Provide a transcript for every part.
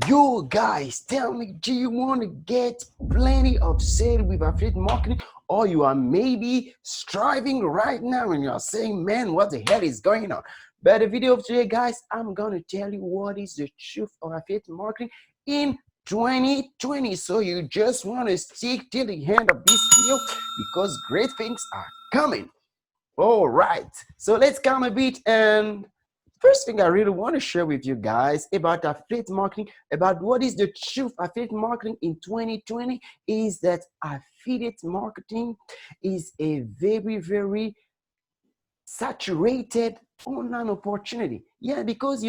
You guys, tell me, do you want to get plenty of sale with affiliate marketing? Or you are maybe striving right now and you're saying, man, what the hell is going on? But the video of today, guys, I'm going to tell you what is the truth of affiliate marketing in 2020. So you just want to stick till the end of this video because great things are coming. All right, so let's come a bit. And first thing I really want to share with you guys about affiliate marketing, about what is the truth of affiliate marketing in 2020 is that affiliate marketing is a very saturated online opportunity. Yeah, because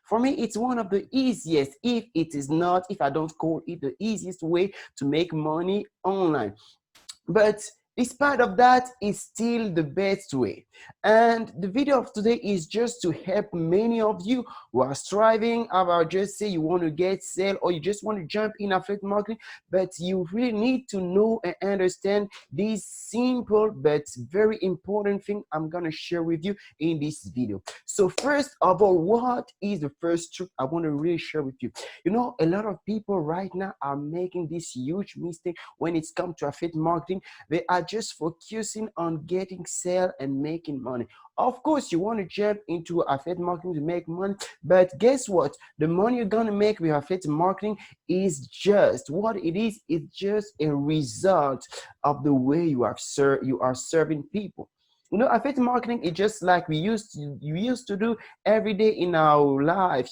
for me, it's one of the easiest, if it is not, if I don't call it the easiest way to make money online. But despite of that, it's still the best way. And the video of today is just to help many of you who are striving about, just say you want to get sale or you just want to jump in affiliate marketing, but you really need to know and understand this simple but very important thing I'm going to share with you in this video. So first of all, what is the first truth I want to really share with you? A lot of people right now are making this huge mistake when it's come to affiliate marketing. They are just focusing on getting sale and making money. Of course, you want to jump into affiliate marketing to make money, but guess what? The money you're gonna make with affiliate marketing is just what it is. It's just a result of the way you are serving people. Affiliate marketing is just like you used to do every day in our life.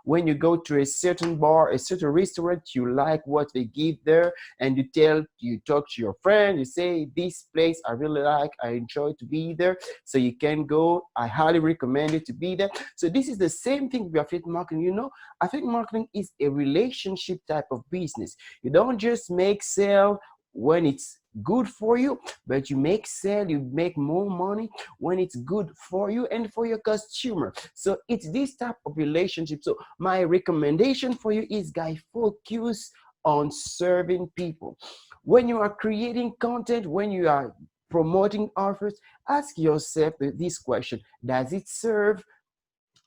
When you go to a certain bar, a certain restaurant, you like what they give there, and you talk to your friend, you say, this place I really like, I enjoy to be there, so you can go, I highly recommend you to be there. So this is the same thing with affiliate marketing. Affiliate marketing is a relationship type of business. You don't just make sale when it's good for you, but you make more money when it's good for you and for your customer. So it's this type of relationship. So my recommendation for you is, guys, focus on serving people. When you are creating content, when you are promoting offers, ask yourself this question: does it serve?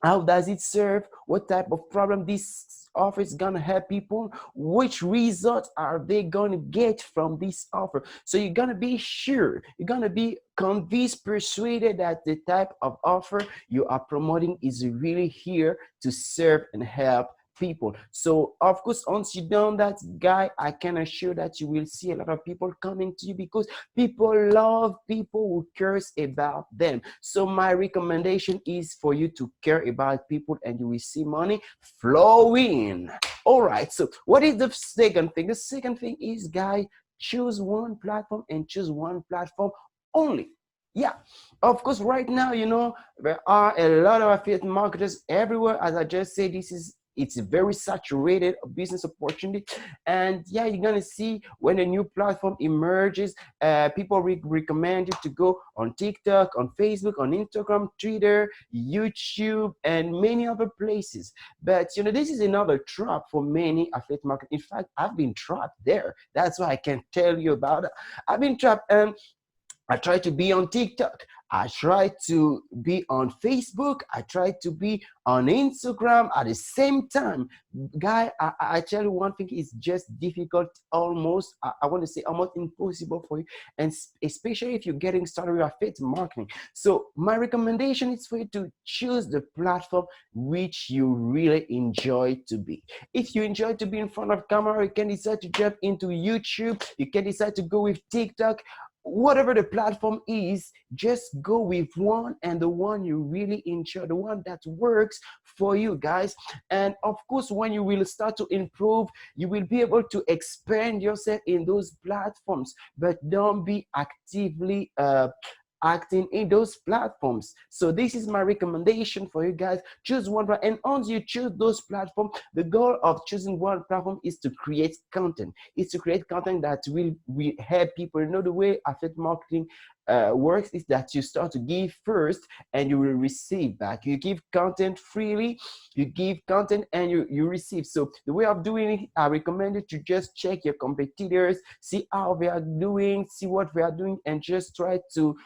How does it serve? What type of problem this offer is gonna help people? Which results are they gonna get from this offer? So you're gonna be sure, you're gonna be convinced, persuaded that the type of offer you are promoting is really here to serve and help people. So of course, once you done that, guy, I can assure that you will see a lot of people coming to you because people love people who cares about them. So my recommendation is for you to care about people and you will see money flowing. All right, so what is the second thing? The second thing is, guy, choose one platform and choose one platform only. Yeah, of course, right now, there are a lot of affiliate marketers everywhere. As I just said, it's a very saturated business opportunity. And yeah, you're gonna see when a new platform emerges, people recommend you to go on TikTok, on Facebook, on Instagram, Twitter, YouTube, and many other places. But this is another trap for many affiliate marketers. In fact, I've been trapped there. That's why I can tell you about it. I've been trapped. I try to be on TikTok. I try to be on Facebook. I try to be on Instagram at the same time. Guy, I tell you one thing, is just difficult, almost, I want to say almost impossible for you. And especially if you're getting started with affiliate marketing. So my recommendation is for you to choose the platform which you really enjoy to be. If you enjoy to be in front of camera, you can decide to jump into YouTube. You can decide to go with TikTok. Whatever the platform is, just go with one, and the one you really enjoy, the one that works for you, guys. And of course, when you will start to improve, you will be able to expand yourself in those platforms, but don't be actively acting in those platforms. So this is my recommendation for you guys. Choose one, and once you choose those platforms, the goal of choosing one platform is to create content. It's to create content that will help people. The way affiliate marketing works is that you start to give first and you will receive back. You give content freely, you give content and you receive. So the way of doing it, I recommend you to just check your competitors, see how they are doing, see what they are doing, and just try to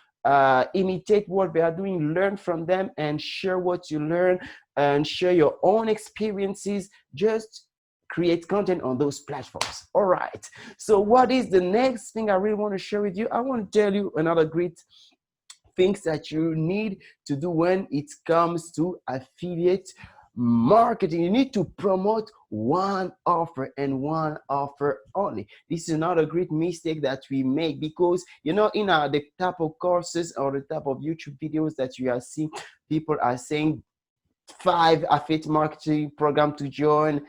imitate what they are doing, learn from them, and share what you learn and share your own experiences. Just create content on those platforms. All right. So what is the next thing I really want to share with you? I want to tell you another great things that you need to do when it comes to affiliate marketing. You need to promote one offer and one offer only. This is not a great mistake that we make, because you know, in the type of courses or the type of YouTube videos that you are seeing, people are saying 5 affiliate marketing program to join,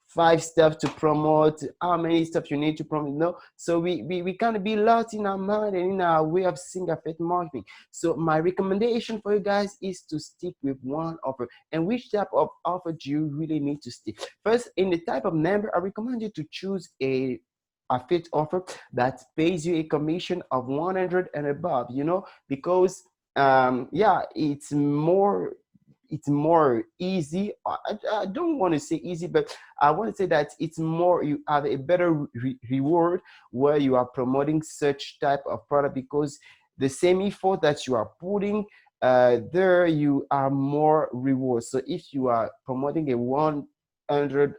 5 steps to promote, how many steps you need to promote. No, so we kind of be lost in our mind and in our way of seeing affiliate marketing. So my recommendation for you guys is to stick with one offer. And which type of offer do you really need to stick? First, in the type of member, I recommend you to choose a affiliate offer that pays you a commission of 100 and above, you know, because yeah, it's more easy. I don't want to say easy, but I want to say that it's more, you have a better reward where you are promoting such type of product, because the same effort that you are putting there, you are more reward. So if you are promoting a 100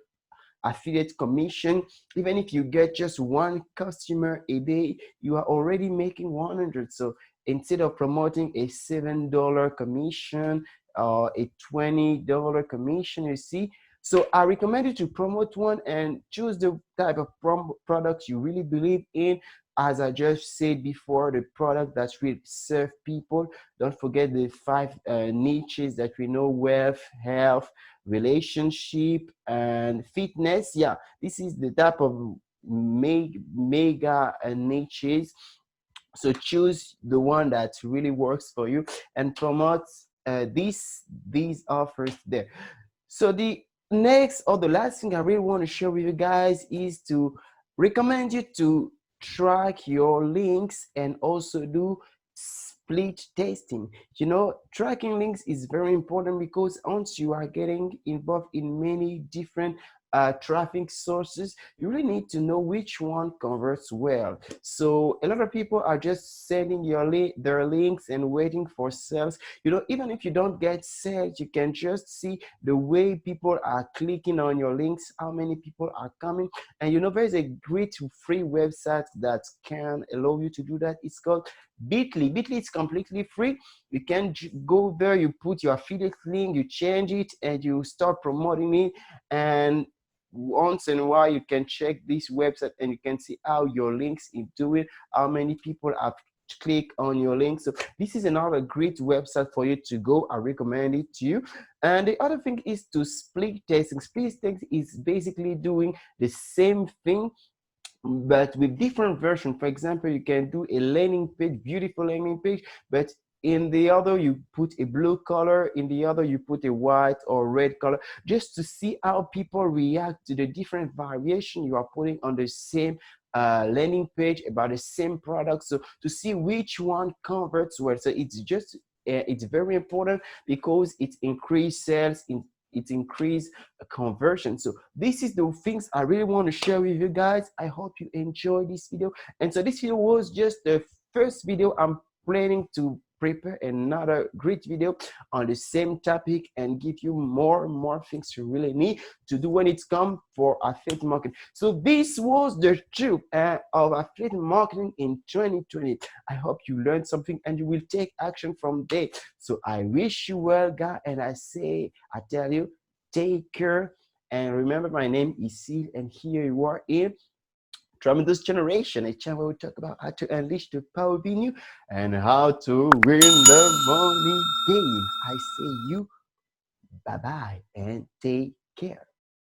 affiliate commission, even if you get just one customer a day, you are already making 100. So instead of promoting a $7 commission or a $20 commission, you see. So I recommend you to promote one and choose the type of product you really believe in. As I just said before, the product that will serve people. Don't forget the 5 niches that we know: wealth, health, relationship, and fitness. Yeah, this is the type of mega niches. So choose the one that really works for you and promote these offers there. So the next or the last thing I really want to share with you guys is to recommend you to track your links and also do split testing. You know, tracking links is very important, because once you are getting involved in many different traffic sources, you really need to know which one converts well. So a lot of people are just sending their links and waiting for sales. You know, even if you don't get sales, you can just see the way people are clicking on your links, how many people are coming. And you know, there's a great free website that can allow you to do that. It's called Bitly. Bitly is completely free. You can go there, you put your affiliate link, you change it, and you start promoting it. And once in a while, you can check this website and you can see how your links is doing, how many people have click on your link. So this is another great website for you to go. I recommend it to you. And the other thing is to split testing. Split testing is basically doing the same thing but with different version. For example, you can do a landing page, beautiful landing page, but in the other you put a blue color, in the other you put a white or red color, just to see how people react to the different variation you are putting on the same landing page about the same product. So to see which one converts well. So it's just it's very important, because it increases sales, it increase conversion. So this is the things I really want to share with you guys. I hope you enjoy this video. And so this video was just the first video. I'm planning to prepare another great video on the same topic and give you more things you really need to do when it's come for affiliate marketing. So this was the truth of affiliate marketing in 2020. I hope you learned something and you will take action from there. So I wish you well, guys, and I tell you, take care. And remember, my name is Sil, and here you are in Tremendous Generation, a channel where we talk about how to unleash the power within you and how to win the money game. I say you bye-bye and take care.